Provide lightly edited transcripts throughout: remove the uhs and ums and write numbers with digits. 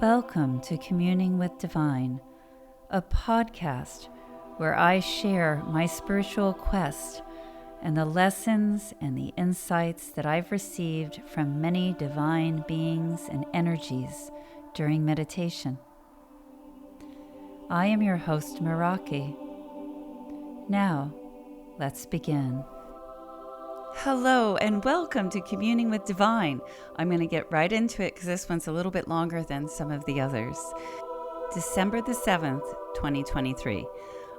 Welcome to Communing with Divine, a podcast where I share my spiritual quest and the lessons and the insights that I've received from many divine beings and energies during meditation. I am your host, Meraki. Now, let's begin. Hello and welcome to Communing with Divine. I'm going to get right into it because this one's a little bit longer than some of the others. December the 7th, 2023.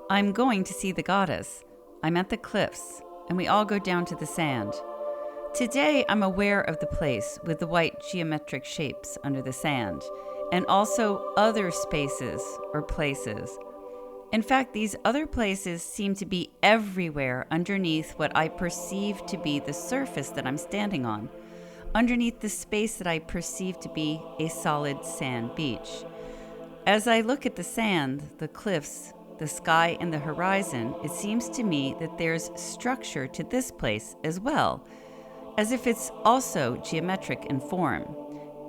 I'm going to see the goddess. I'm at the cliffs and we all go down to the sand. Today I'm aware of the place with the white geometric shapes under the sand and also other spaces or places. In fact, these other places seem to be everywhere underneath what I perceive to be the surface that I'm standing on, underneath the space that I perceive to be a solid sand beach. As I look at the sand, the cliffs, the sky, and the horizon, it seems to me that there's structure to this place as well, as if it's also geometric in form.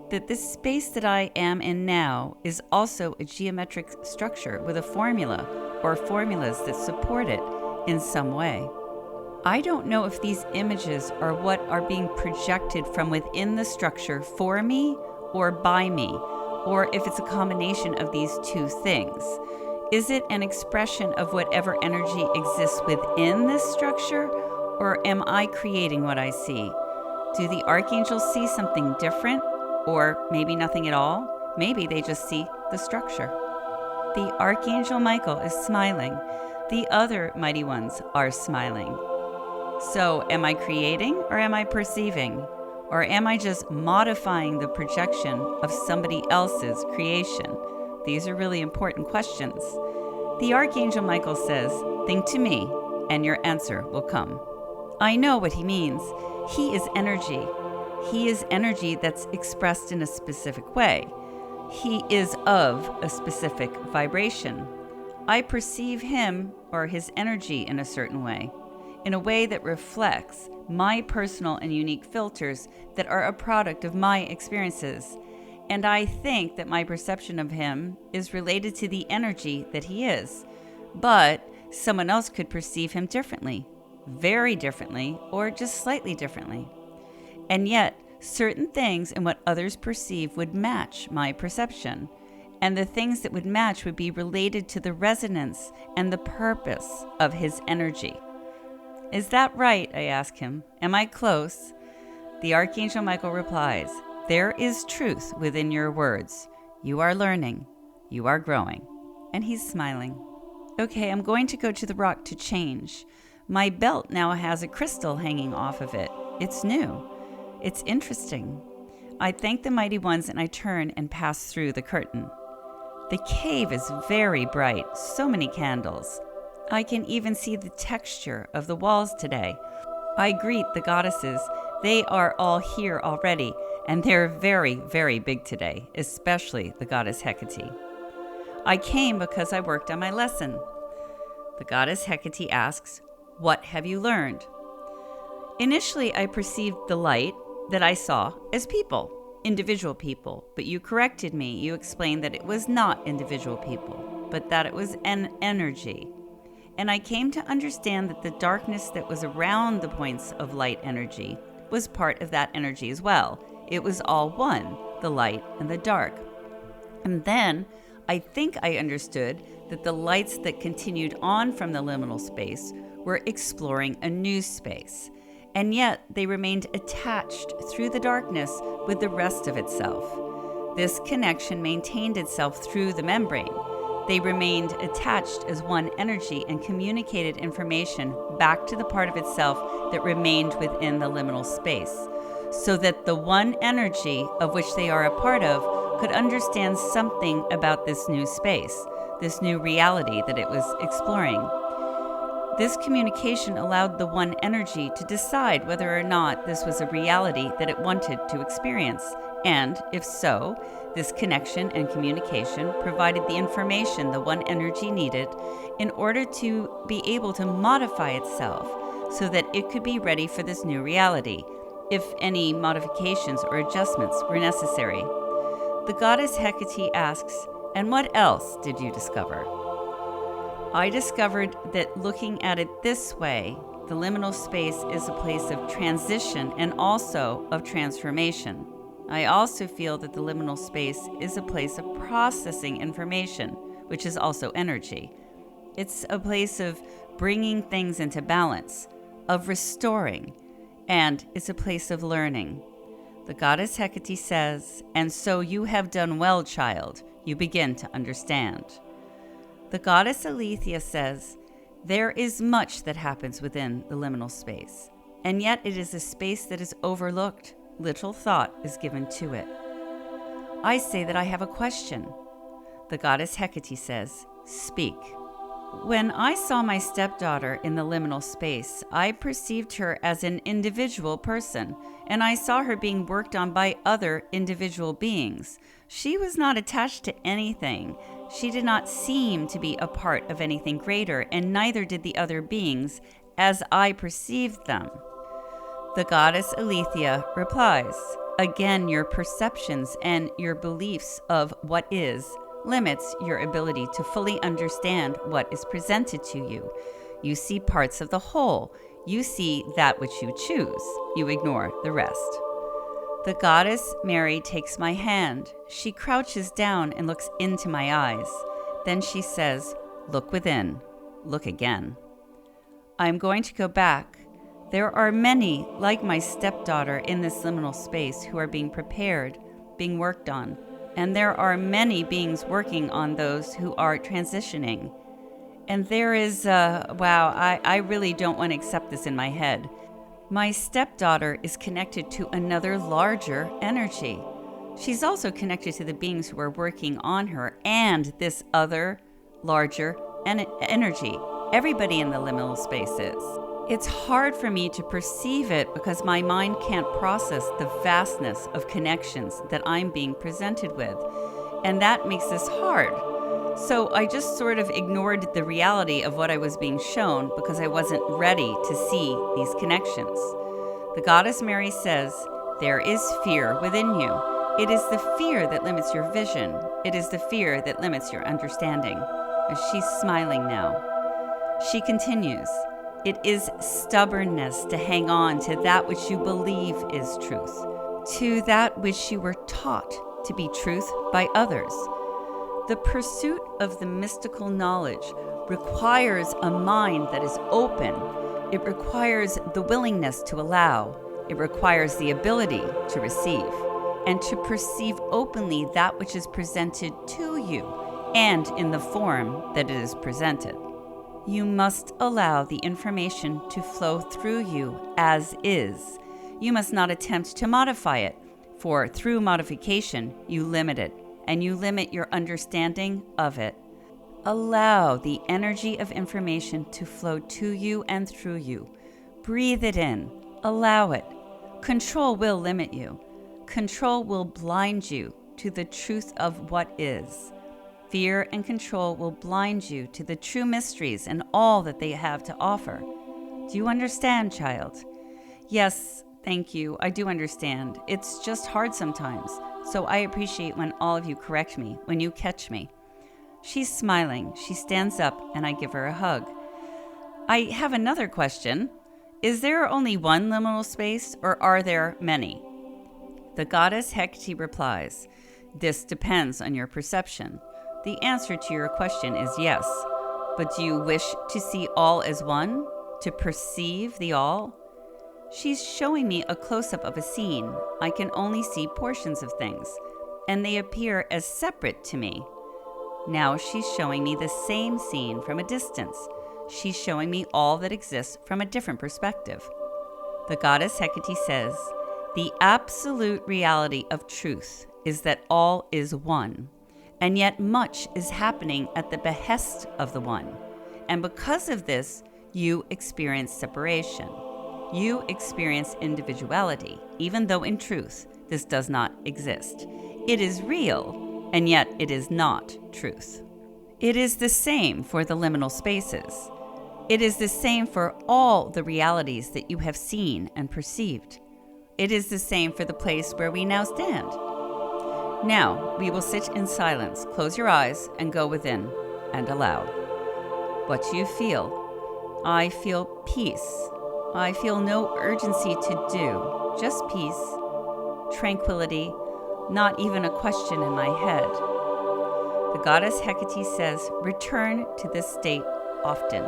That this space that I am in now is also a geometric structure with a formula or formulas that support it in some way. I don't know if these images are what are being projected from within the structure for me or by me, or if it's a combination of these two things. Is it an expression of whatever energy exists within this structure, or am I creating what I see? Do the archangels see something different? Or maybe nothing at all. Maybe they just see the structure. The Archangel Michael is smiling. The other mighty ones are smiling. So am I creating or am I perceiving? Or am I just modifying the projection of somebody else's creation? These are really important questions. The Archangel Michael says, "Think to me, and your answer will come." I know what he means. He is energy. He is energy that's expressed in a specific way. He is of a specific vibration. I perceive him or his energy in a certain way, in a way that reflects my personal and unique filters that are a product of my experiences. And I think that my perception of him is related to the energy that he is. But someone else could perceive him differently, very differently, or just slightly differently. And yet, certain things in what others perceive would match my perception. And the things that would match would be related to the resonance and the purpose of his energy. Is that right? I ask him. Am I close? The Archangel Michael replies, "There is truth within your words. You are learning. You are growing." And he's smiling. Okay, I'm going to go to the rock to change. My belt now has a crystal hanging off of it. It's new. It's interesting. I thank the mighty ones and I turn and pass through the curtain. The cave is very bright, so many candles. I can even see the texture of the walls today. I greet the goddesses. They are all here already, and they're very, very big today, especially the goddess Hecate. I came because I worked on my lesson. The goddess Hecate asks, "What have you learned?" Initially, I perceived the light that I saw as people, individual people, but you corrected me. You explained that it was not individual people, but that it was an energy. And I came to understand that the darkness that was around the points of light energy was part of that energy as well. It was all one, the light and the dark. And then I think I understood that the lights that continued on from the liminal space were exploring a new space. And yet they remained attached through the darkness with the rest of itself. This connection maintained itself through the membrane. They remained attached as one energy and communicated information back to the part of itself that remained within the liminal space, so that the one energy of which they are a part of could understand something about this new space, this new reality that it was exploring. This communication allowed the one energy to decide whether or not this was a reality that it wanted to experience, and if so, this connection and communication provided the information the one energy needed in order to be able to modify itself so that it could be ready for this new reality, if any modifications or adjustments were necessary. The goddess Hecate asks, "And what else did you discover?" I discovered that looking at it this way, the liminal space is a place of transition and also of transformation. I also feel that the liminal space is a place of processing information, which is also energy. It's a place of bringing things into balance, of restoring, and it's a place of learning. The goddess Hecate says, "And so you have done well, child. You begin to understand." The goddess Aletheia says, "There is much that happens within the liminal space, and yet it is a space that is overlooked. Little thought is given to it." I say that I have a question. The goddess Hecate says, "Speak." When I saw my stepdaughter in the liminal space, I perceived her as an individual person, and I saw her being worked on by other individual beings. She was not attached to anything. She did not seem to be a part of anything greater, and neither did the other beings as I perceived them. The goddess Aletheia replies, "Again, your perceptions and your beliefs of what is limits your ability to fully understand what is presented to you. You see parts of the whole. You see that which you choose. You ignore the rest." The goddess Mary takes my hand. She crouches down and looks into my eyes. Then she says, "Look within. Look again." I'm going to go back. There are many, like my stepdaughter, in this liminal space who are being prepared, being worked on. And there are many beings working on those who are transitioning. And there is, I really don't want to accept this in my head. My stepdaughter is connected to another larger energy. She's also connected to the beings who are working on her and this other larger energy. Everybody in the liminal space is. It's hard for me to perceive it because my mind can't process the vastness of connections that I'm being presented with. And that makes this hard. So I just sort of ignored the reality of what I was being shown because I wasn't ready to see these connections. The goddess Mary says, "There is fear within you. It is the fear that limits your vision. It is the fear that limits your understanding." She's smiling now. She continues, "It is stubbornness to hang on to that which you believe is truth, to that which you were taught to be truth by others. The pursuit of the mystical knowledge requires a mind that is open. It requires the willingness to allow. It requires the ability to receive and to perceive openly that which is presented to you and in the form that it is presented. You must allow the information to flow through you as is. You must not attempt to modify it, for through modification, you limit it, and you limit your understanding of it. Allow the energy of information to flow to you and through you. Breathe it in. Allow it. Control will limit you. Control will blind you to the truth of what is. Fear and control will blind you to the true mysteries and all that they have to offer. Do you understand, child? Yes, thank you. I do understand. It's just hard sometimes. So I appreciate when all of you correct me, when you catch me. She's smiling. She stands up and I give her a hug. I have another question. Is there only one liminal space or are there many? The goddess Hecate replies, "This depends on your perception. The answer to your question is yes, but do you wish to see all as one? To perceive the all?" She's showing me a close-up of a scene. I can only see portions of things, and they appear as separate to me. Now she's showing me the same scene from a distance. She's showing me all that exists from a different perspective. The goddess Hecate says, "The absolute reality of truth is that all is one. And yet much is happening at the behest of the one. And because of this, you experience separation. You experience individuality, even though in truth, this does not exist. It is real, and yet it is not truth. It is the same for the liminal spaces. It is the same for all the realities that you have seen and perceived. It is the same for the place where we now stand. Now, we will sit in silence. Close your eyes and go within and allow. What do you feel? I feel peace. I feel no urgency to do, just peace, tranquility, not even a question in my head. The goddess Hecate says, return to this state often.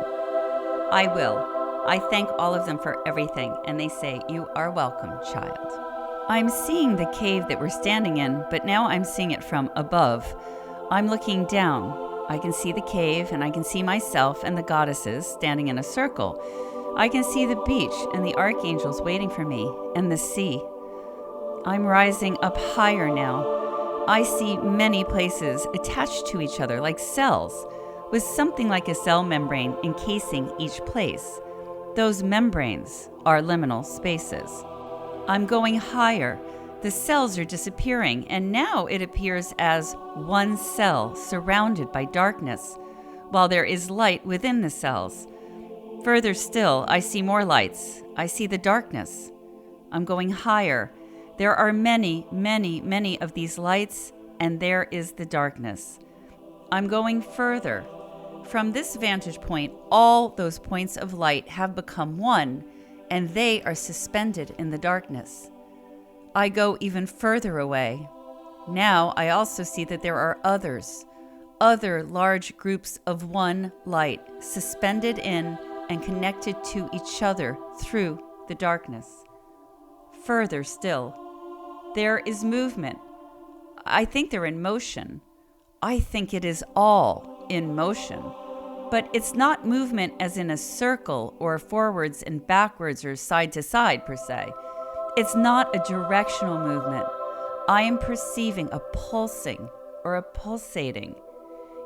I will. I thank all of them for everything, and they say, you are welcome, child. I'm seeing the cave that we're standing in, but now I'm seeing it from above. I'm looking down. I can see the cave, and I can see myself and the goddesses standing in a circle. I can see the beach and the archangels waiting for me, and the sea. I'm rising up higher now. I see many places attached to each other like cells, with something like a cell membrane encasing each place. Those membranes are liminal spaces. I'm going higher. The cells are disappearing, and now it appears as one cell surrounded by darkness, while there is light within the cells. Further still, I see more lights. I see the darkness. I'm going higher. There are many, many, many of these lights, and there is the darkness. I'm going further. From this vantage point, all those points of light have become one, and they are suspended in the darkness. I go even further away. Now I also see that there are other large groups of one light, suspended in and connected to each other through the darkness. Further still, there is movement. I think they're in motion. I think it is all in motion. But it's not movement as in a circle or forwards and backwards or side to side per se. It's not a directional movement. I am perceiving a pulsing or a pulsating.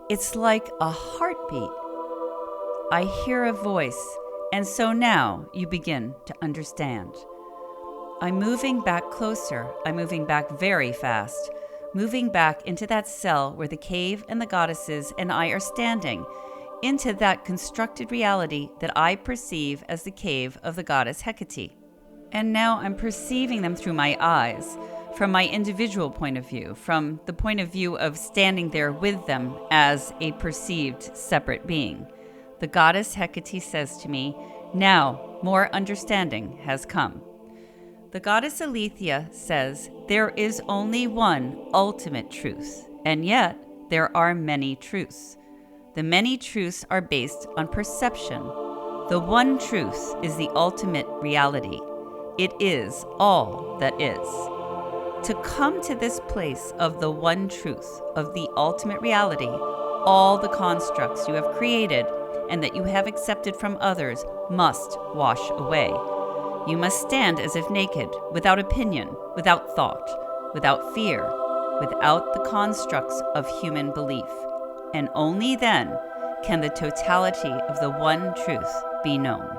It's like a heartbeat. I hear a voice, and so now you begin to understand. I'm moving back closer. I'm moving back very fast, moving back into that cell where the cave and the goddesses and I are standing, into that constructed reality that I perceive as the cave of the goddess Hecate. And now I'm perceiving them through my eyes, from my individual point of view, from the point of view of standing there with them as a perceived separate being. The goddess Hecate says to me, now more understanding has come. The goddess Aletheia says, there is only one ultimate truth, and yet there are many truths. The many truths are based on perception. The one truth is the ultimate reality. It is all that is. To come to this place of the one truth, of the ultimate reality, all the constructs you have created and that you have accepted from others must wash away. You must stand as if naked, without opinion, without thought, without fear, without the constructs of human belief. And only then can the totality of the one truth be known.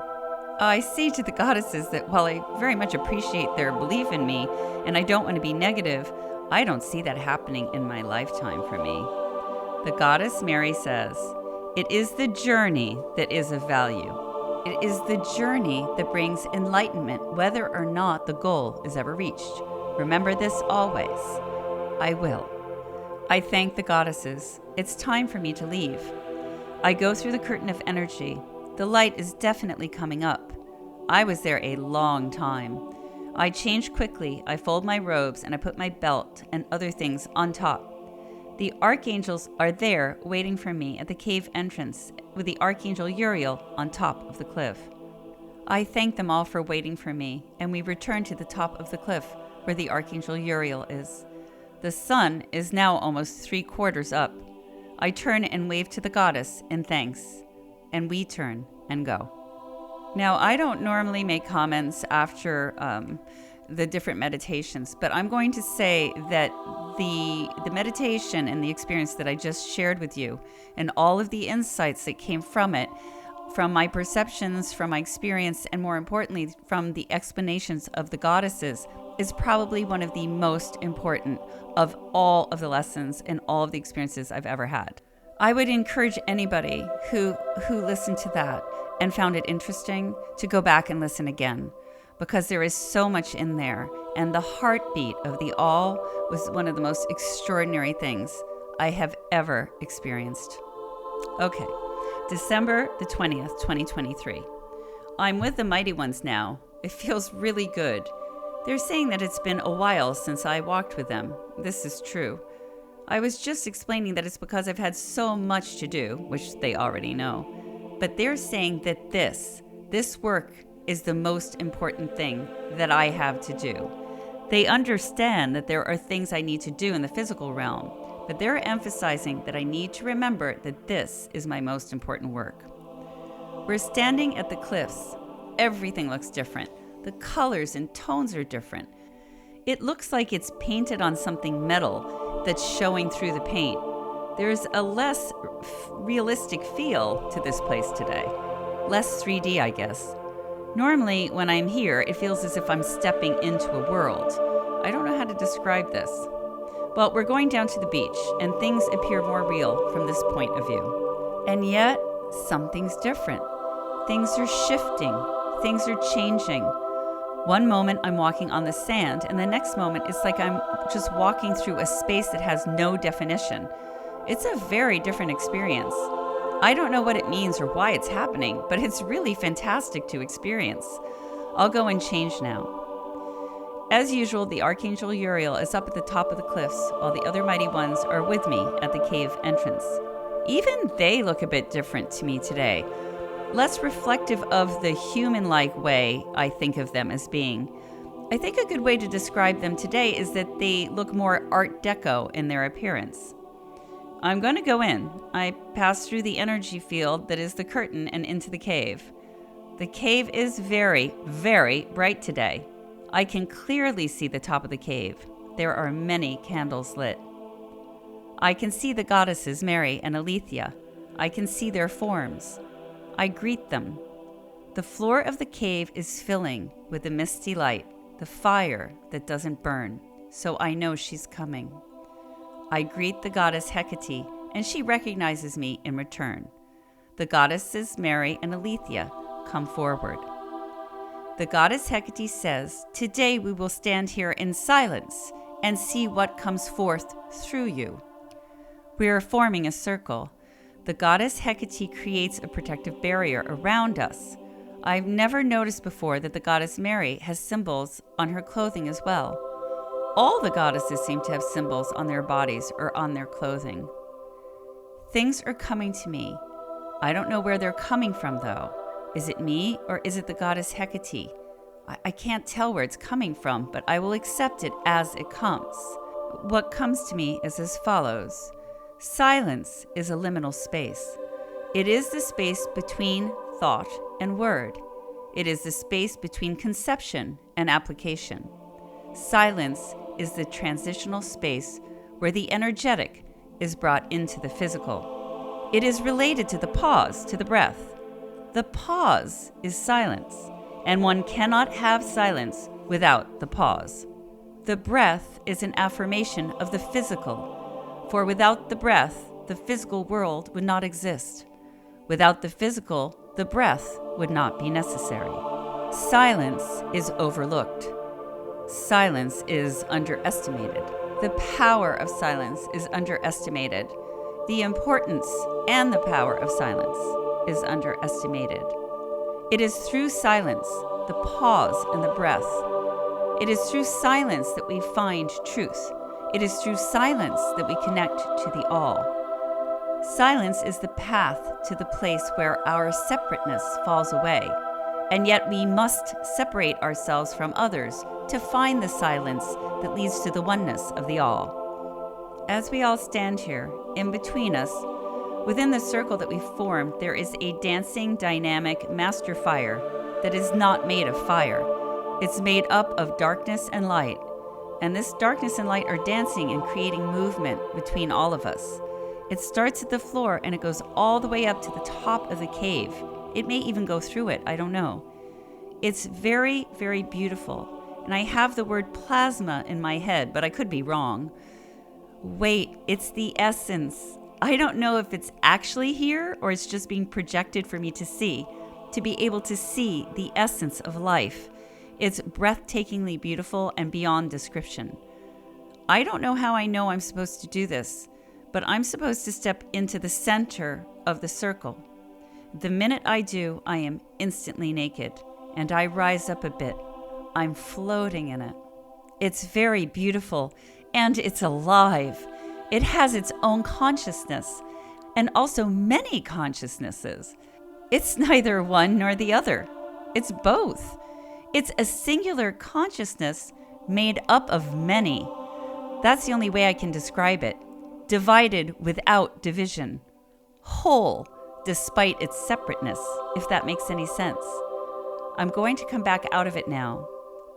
I say to the goddesses that while I very much appreciate their belief in me, and I don't want to be negative, I don't see that happening in my lifetime for me. The goddess Mary says, it is the journey that is of value. It is the journey that brings enlightenment, whether or not the goal is ever reached. Remember this always. I will. I thank the goddesses. It's time for me to leave. I go through the curtain of energy. The light is definitely coming up. I was there a long time. I change quickly. I fold my robes and I put my belt and other things on top. The archangels are there waiting for me at the cave entrance with the archangel Uriel on top of the cliff. I thank them all for waiting for me, and we return to the top of the cliff where the archangel Uriel is. The sun is now almost 3/4 up. I turn and wave to the goddess in thanks, and we turn and go. Now, I don't normally make comments after the different meditations, but I'm going to say that the meditation and the experience that I just shared with you and all of the insights that came from it, from my perceptions, from my experience, and more importantly, from the explanations of the goddesses, is probably one of the most important of all of the lessons and all of the experiences I've ever had. I would encourage anybody who listened to that and found it interesting to go back and listen again, because there is so much in there, and the heartbeat of the all was one of the most extraordinary things I have ever experienced. Okay, December the 20th, 2023. I'm with the mighty ones now. It feels really good. They're saying that it's been a while since I walked with them. This is true. I was just explaining that it's because I've had so much to do, which they already know. But they're saying that this work is the most important thing that I have to do. They understand that there are things I need to do in the physical realm, but they're emphasizing that I need to remember that this is my most important work. We're standing at the cliffs. Everything looks different. The colors and tones are different. It looks like it's painted on something metal that's showing through the paint. There's a less realistic feel to this place today. Less 3D, I guess. Normally, when I'm here, it feels as if I'm stepping into a world. I don't know how to describe this. Well, we're going down to the beach, and things appear more real from this point of view. And yet, something's different. Things are shifting. Things are changing. One moment, I'm walking on the sand, and the next moment, it's like I'm just walking through a space that has no definition. It's a very different experience. I don't know what it means or why it's happening, but it's really fantastic to experience. I'll go and change now. As usual, the Archangel Uriel is up at the top of the cliffs, while the other mighty ones are with me at the cave entrance. Even they look a bit different to me today. Less reflective of the human-like way I think of them as being. I think a good way to describe them today is that they look more Art Deco in their appearance. I'm going to go in. I pass through the energy field that is the curtain and into the cave. The cave is very, very bright today. I can clearly see the top of the cave. There are many candles lit. I can see the goddesses Mary and Aletheia. I can see their forms. I greet them. The floor of the cave is filling with the misty light, the fire that doesn't burn, so I know she's coming. I greet the goddess Hecate, and she recognizes me in return. The goddesses Mary and Aletheia come forward. The goddess Hecate says, "Today we will stand here in silence and see what comes forth through you." We are forming a circle. The goddess Hecate creates a protective barrier around us. I've never noticed before that the goddess Mary has symbols on her clothing as well. All the goddesses seem to have symbols on their bodies or on their clothing. Things are coming to me. I don't know where they're coming from, though. Is it me or is it the goddess Hecate? I can't tell where it's coming from, but I will accept it as it comes. What comes to me is as follows. Silence is a liminal space. It is the space between thought and word. It is the space between conception and application. Silence is the transitional space where the energetic is brought into the physical. It is related to the pause, to the breath. The pause is silence, and one cannot have silence without the pause. The breath is an affirmation of the physical, for without the breath, the physical world would not exist. Without the physical, the breath would not be necessary. Silence is overlooked. Silence is underestimated. The power of silence is underestimated. The importance and the power of silence is underestimated. It is through silence, the pause and the breath. It is through silence that we find truth. It is through silence that we connect to the all. Silence is the path to the place where our separateness falls away, and yet we must separate ourselves from others to find the silence that leads to the oneness of the all. As we all stand here, in between us, within the circle that we've formed, there is a dancing, dynamic master fire that is not made of fire. It's made up of darkness and light, and this darkness and light are dancing and creating movement between all of us. It starts at the floor and it goes all the way up to the top of the cave. It may even go through it, I don't know. It's very, very beautiful. And I have the word plasma in my head, but I could be wrong. Wait, it's the essence. I don't know if it's actually here or it's just being projected for me to see, to be able to see the essence of life. It's breathtakingly beautiful and beyond description. I don't know how I know I'm supposed to do this, but I'm supposed to step into the center of the circle. The minute I do, I am instantly naked, and I rise up a bit. I'm floating in it. It's very beautiful, and it's alive. It has its own consciousness, and also many consciousnesses. It's neither one nor the other. It's both. It's a singular consciousness made up of many. That's the only way I can describe it. Divided without division. Whole, despite its separateness, if that makes any sense. I'm going to come back out of it now.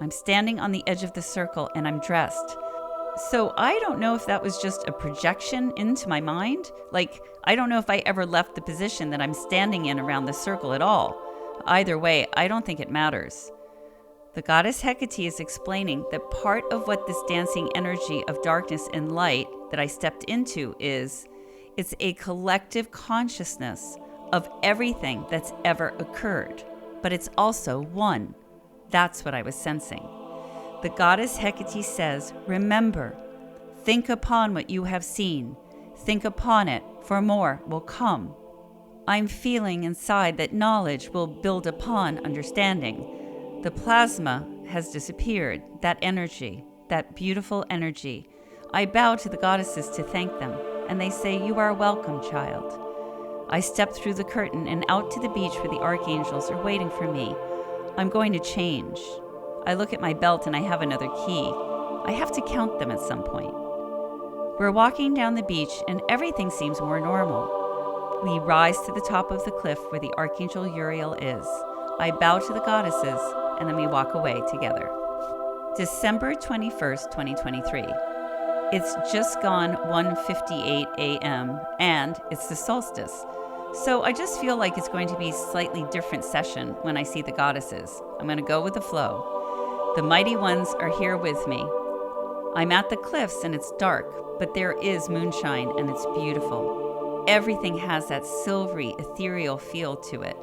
I'm standing on the edge of the circle and I'm dressed. So I don't know if that was just a projection into my mind. Like, I don't know if I ever left the position that I'm standing in around the circle at all. Either way, I don't think it matters. The goddess Hecate is explaining that part of what this dancing energy of darkness and light that I stepped into is, it's a collective consciousness of everything that's ever occurred, but it's also one. That's what I was sensing. The goddess Hecate says, remember, think upon what you have seen. Think upon it, for more will come. I'm feeling inside that knowledge will build upon understanding. The plasma has disappeared, that energy, that beautiful energy. I bow to the goddesses to thank them, and they say, you are welcome, child. I step through the curtain and out to the beach where the archangels are waiting for me. I'm going to change. I look at my belt and I have another key. I have to count them at some point. We're walking down the beach and everything seems more normal. We rise to the top of the cliff where the Archangel Uriel is. I bow to the goddesses and then we walk away together. December 21st, 2023. It's just gone 1:58 a.m. and it's the solstice. So I just feel like it's going to be a slightly different session when I see the goddesses. I'm going to go with the flow. The mighty ones are here with me. I'm at the cliffs and it's dark, but there is moonshine and it's beautiful. Everything has that silvery, ethereal feel to it.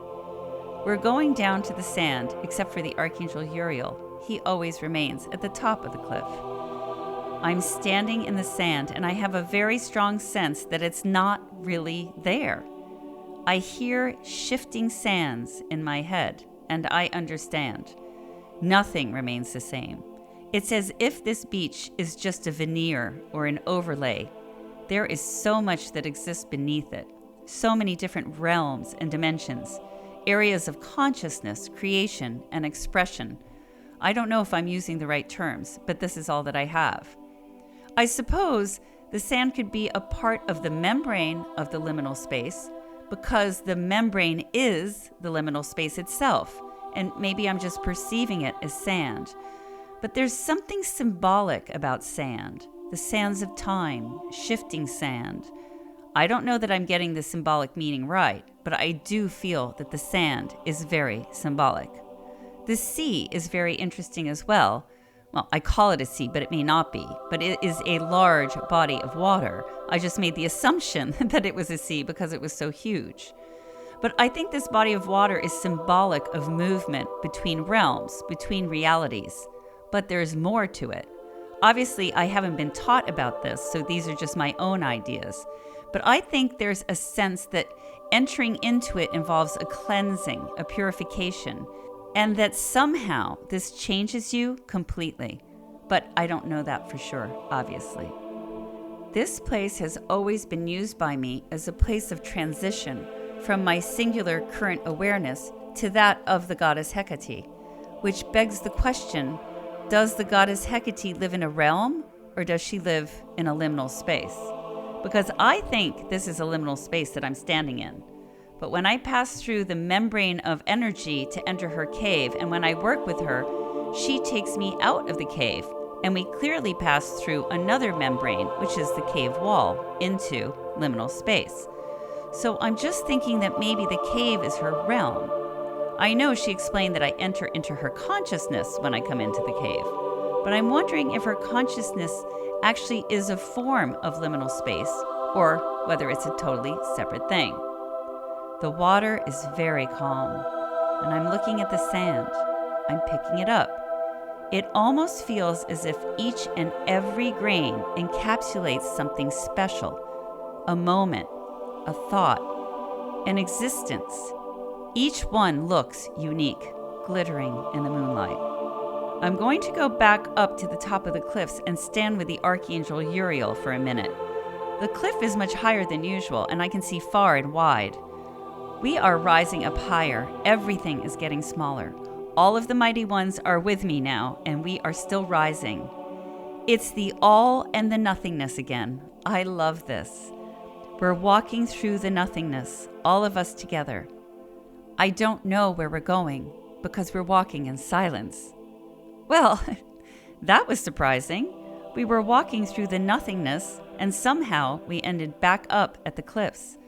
We're going down to the sand, except for the Archangel Uriel. He always remains at the top of the cliff. I'm standing in the sand and I have a very strong sense that it's not really there. I hear shifting sands in my head and I understand. Nothing remains the same. It's as if this beach is just a veneer or an overlay. There is so much that exists beneath it. So many different realms and dimensions, areas of consciousness, creation, and expression. I don't know if I'm using the right terms, but this is all that I have. I suppose the sand could be a part of the membrane of the liminal space because the membrane is the liminal space itself. And maybe I'm just perceiving it as sand. But there's something symbolic about sand, the sands of time, shifting sand. I don't know that I'm getting the symbolic meaning right, but I do feel that the sand is very symbolic. The sea is very interesting as well. Well, I call it a sea, but it may not be. But it is a large body of water. I just made the assumption that it was a sea because it was so huge. But I think this body of water is symbolic of movement between realms, between realities. But there's more to it. Obviously, I haven't been taught about this, so these are just my own ideas. But I think there's a sense that entering into it involves a cleansing, a purification, and that somehow this changes you completely. But I don't know that for sure, obviously. This place has always been used by me as a place of transition from my singular current awareness to that of the goddess Hecate, which begs the question, does the goddess Hecate live in a realm or does she live in a liminal space? Because I think this is a liminal space that I'm standing in. But when I pass through the membrane of energy to enter her cave, and when I work with her, she takes me out of the cave, and we clearly pass through another membrane, which is the cave wall, into liminal space. So I'm just thinking that maybe the cave is her realm. I know she explained that I enter into her consciousness when I come into the cave, but I'm wondering if her consciousness actually is a form of liminal space, or whether it's a totally separate thing. The water is very calm, and I'm looking at the sand. I'm picking it up. It almost feels as if each and every grain encapsulates something special, a moment, a thought, an existence. Each one looks unique, glittering in the moonlight. I'm going to go back up to the top of the cliffs and stand with the Archangel Uriel for a minute. The cliff is much higher than usual, and I can see far and wide. We are rising up higher. Everything is getting smaller. All of the mighty ones are with me now, and we are still rising. It's the all and the nothingness again. I love this. We're walking through the nothingness, all of us together. I don't know where we're going because we're walking in silence. Well, that was surprising. We were walking through the nothingness, and somehow we ended back up at the cliffs.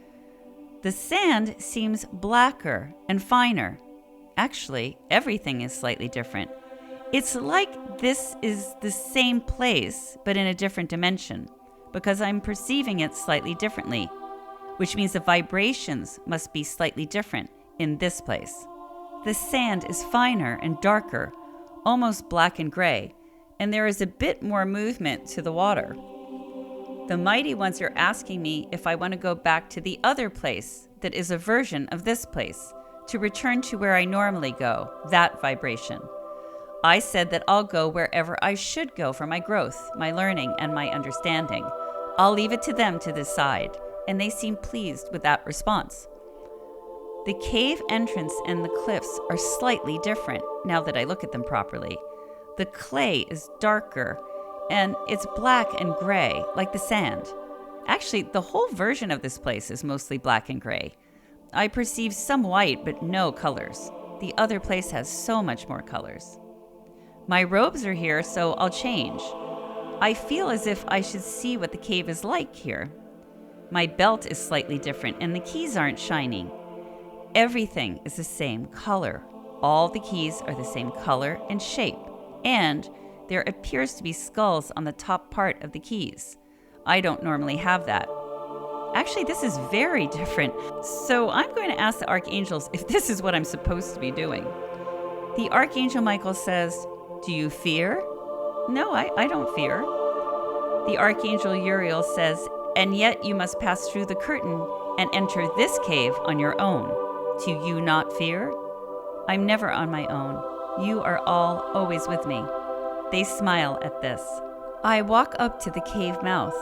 The sand seems blacker and finer. Actually, everything is slightly different. It's like this is the same place, but in a different dimension, because I'm perceiving it slightly differently, which means the vibrations must be slightly different in this place. The sand is finer and darker, almost black and gray, and there is a bit more movement to the water. The mighty ones are asking me if I want to go back to the other place that is a version of this place, to return to where I normally go, that vibration. I said that I'll go wherever I should go for my growth, my learning, and my understanding. I'll leave it to them to decide, and they seem pleased with that response. The cave entrance and the cliffs are slightly different now that I look at them properly. The clay is darker, and it's black and gray, like the sand. Actually, the whole version of this place is mostly black and gray. I perceive some white, but no colors. The other place has so much more colors. My robes are here, so I'll change. I feel as if I should see what the cave is like here. My belt is slightly different, and the keys aren't shining. Everything is the same color. All the keys are the same color and shape, and there appears to be skulls on the top part of the keys. I don't normally have that. Actually, this is very different, so I'm going to ask the archangels if this is what I'm supposed to be doing. The Archangel Michael says, "Do you fear?" No, I don't fear. The Archangel Uriel says, "And yet you must pass through the curtain and enter this cave on your own. Do you not fear?" I'm never on my own. You are all always with me. They smile at this. I walk up to the cave mouth.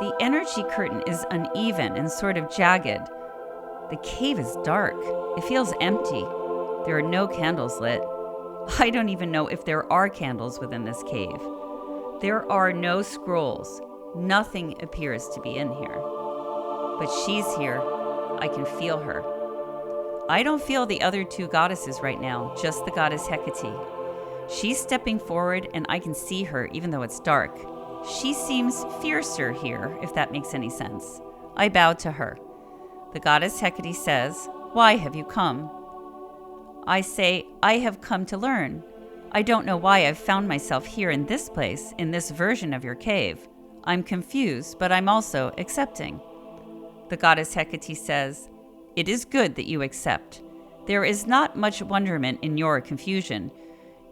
The energy curtain is uneven and sort of jagged. The cave is dark. It feels empty. There are no candles lit. I don't even know if there are candles within this cave. There are no scrolls. Nothing appears to be in here. But she's here. I can feel her. I don't feel the other two goddesses right now, just the goddess Hecate. She's stepping forward, and I can see her even though it's dark. She seems fiercer here, if that makes any sense. I bow to her. The goddess Hecate says, "Why have you come?" I say, "I have come to learn. I don't know why I've found myself here in this place, in this version of your cave. I'm confused, but I'm also accepting." The goddess Hecate says, "It is good that you accept. There is not much wonderment in your confusion.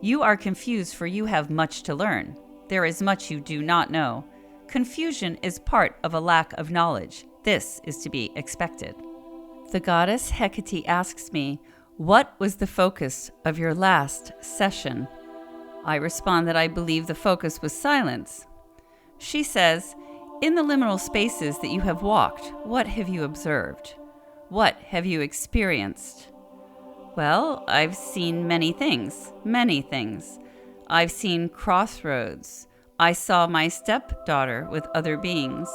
You are confused, for you have much to learn. There is much you do not know. Confusion is part of a lack of knowledge. This is to be expected." The goddess Hecate asks me, "What was the focus of your last session?" I respond that I believe the focus was silence. She says, "In the liminal spaces that you have walked, what have you observed? What have you experienced?" Well, I've seen many things, many things. I've seen crossroads. I saw my stepdaughter with other beings.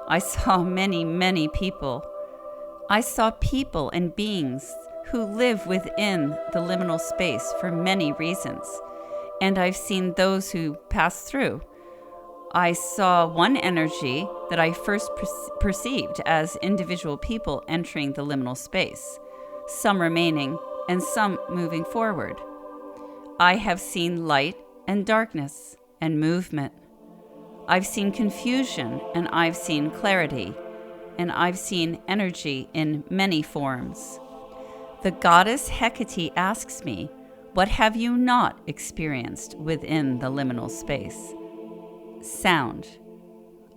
I saw many, many people. I saw people and beings who live within the liminal space for many reasons. And I've seen those who pass through. I saw one energy that I first perceived as individual people entering the liminal space, some remaining and some moving forward. I have seen light and darkness and movement. I've seen confusion and I've seen clarity, and I've seen energy in many forms. The goddess Hecate asks me, What have you not experienced within the liminal space? Sound.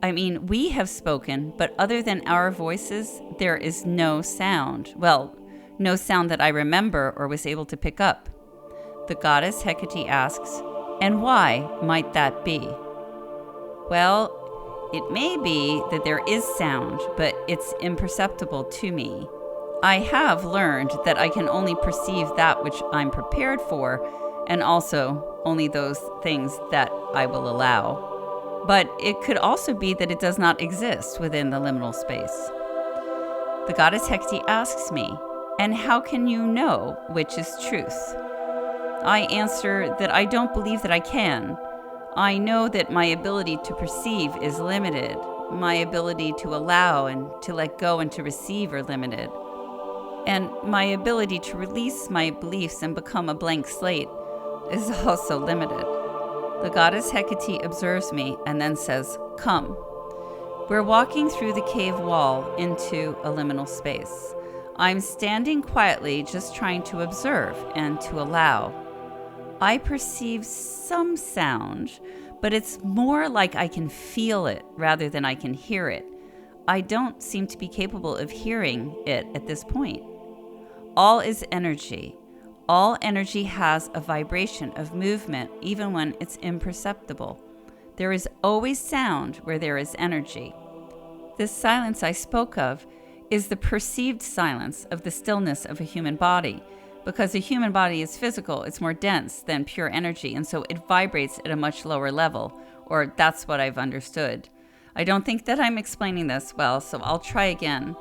I mean, we have spoken, but other than our voices, there is no sound. Well, no sound that I remember or was able to pick up. The goddess Hecate asks, and why might that be? Well, it may be that there is sound, but it's imperceptible to me. I have learned that I can only perceive that which I'm prepared for, and also only those things that I will allow. But it could also be that it does not exist within the liminal space. The goddess Hecate asks me, and how can you know which is truth? I answer that I don't believe that I can. I know that my ability to perceive is limited. My ability to allow and to let go and to receive are limited. And my ability to release my beliefs and become a blank slate is also limited. The goddess Hecate observes me and then says, come. We're walking through the cave wall into a liminal space. I'm standing quietly, just trying to observe and to allow. I perceive some sound, but it's more like I can feel it rather than I can hear it. I don't seem to be capable of hearing it at this point. All is energy. All energy has a vibration of movement, even when it's imperceptible. There is always sound where there is energy. This silence I spoke of is the perceived silence of the stillness of a human body. Because a human body is physical, it's more dense than pure energy, and so it vibrates at a much lower level, or that's what I've understood. I don't think that I'm explaining this well, so I'll try again.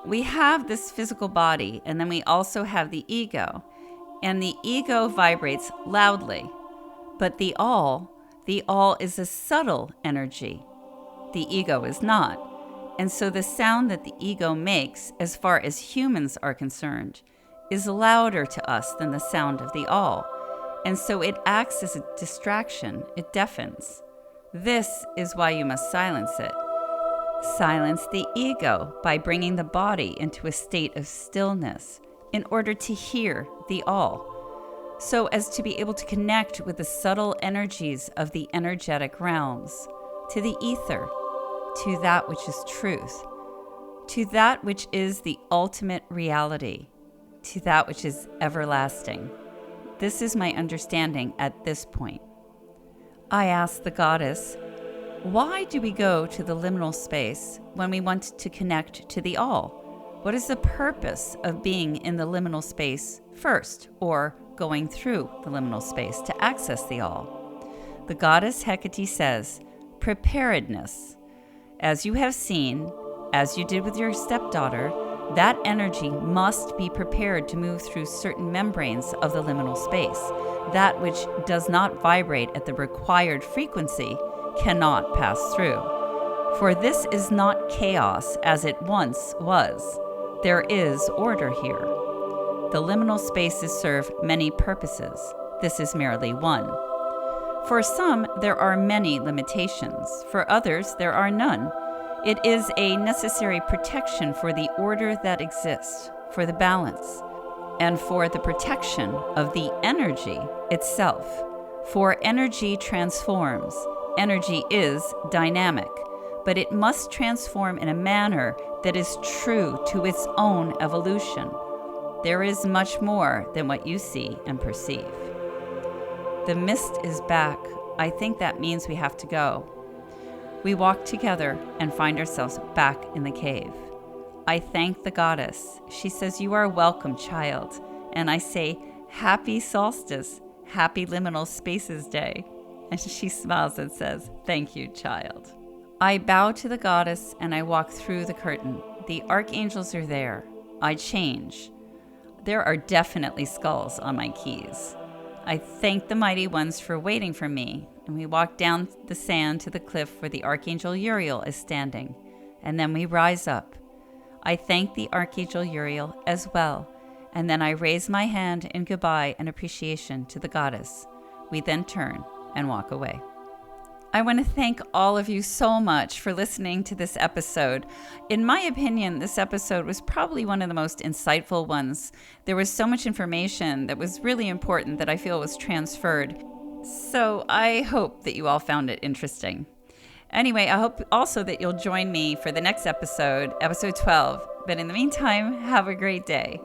We have this physical body, and then we also have the ego, and the ego vibrates loudly, but the all is a subtle energy. The ego is not, and so the sound that the ego makes, as far as humans are concerned, is louder to us than the sound of the all, and so it acts as a distraction. It deafens. This is why you must silence it. Silence the ego by bringing the body into a state of stillness in order to hear the all, so as to be able to connect with the subtle energies of the energetic realms, to the ether, to that which is truth, to that which is the ultimate reality, to that which is everlasting. This is my understanding at this point. I asked the goddess, why do we go to the liminal space when we want to connect to the all? What is the purpose of being in the liminal space first, or going through the liminal space to access the all? The goddess Hecate says, preparedness. As you have seen, as you did with your stepdaughter, that energy must be prepared to move through certain membranes of the liminal space. That which does not vibrate at the required frequency cannot pass through. For this is not chaos as it once was. There is order here. The liminal spaces serve many purposes. This is merely one. For some, there are many limitations. For others, there are none. It is a necessary protection for the order that exists, for the balance, and for the protection of the energy itself. For energy transforms. Energy is dynamic, but it must transform in a manner that is true to its own evolution. There is much more than what you see and perceive. The mist is back. I think that means we have to go. We walk together and find ourselves back in the cave. I thank the goddess. She says, you are welcome, child. And I say, happy solstice, happy liminal spaces day. And she smiles and says, thank you, child. I bow to the goddess and I walk through the curtain. The archangels are there. I change. There are definitely skulls on my keys. I thank the mighty ones for waiting for me, and we walk down the sand to the cliff where the Archangel Uriel is standing, and then we rise up. I thank the Archangel Uriel as well, and then I raise my hand in goodbye and appreciation to the goddess. We then turn and walk away. I want to thank all of you so much for listening to this episode. In my opinion, this episode was probably one of the most insightful ones. There was so much information that was really important that I feel was transferred. So I hope that you all found it interesting. Anyway, I hope also that you'll join me for the next episode, episode 12. But in the meantime, have a great day.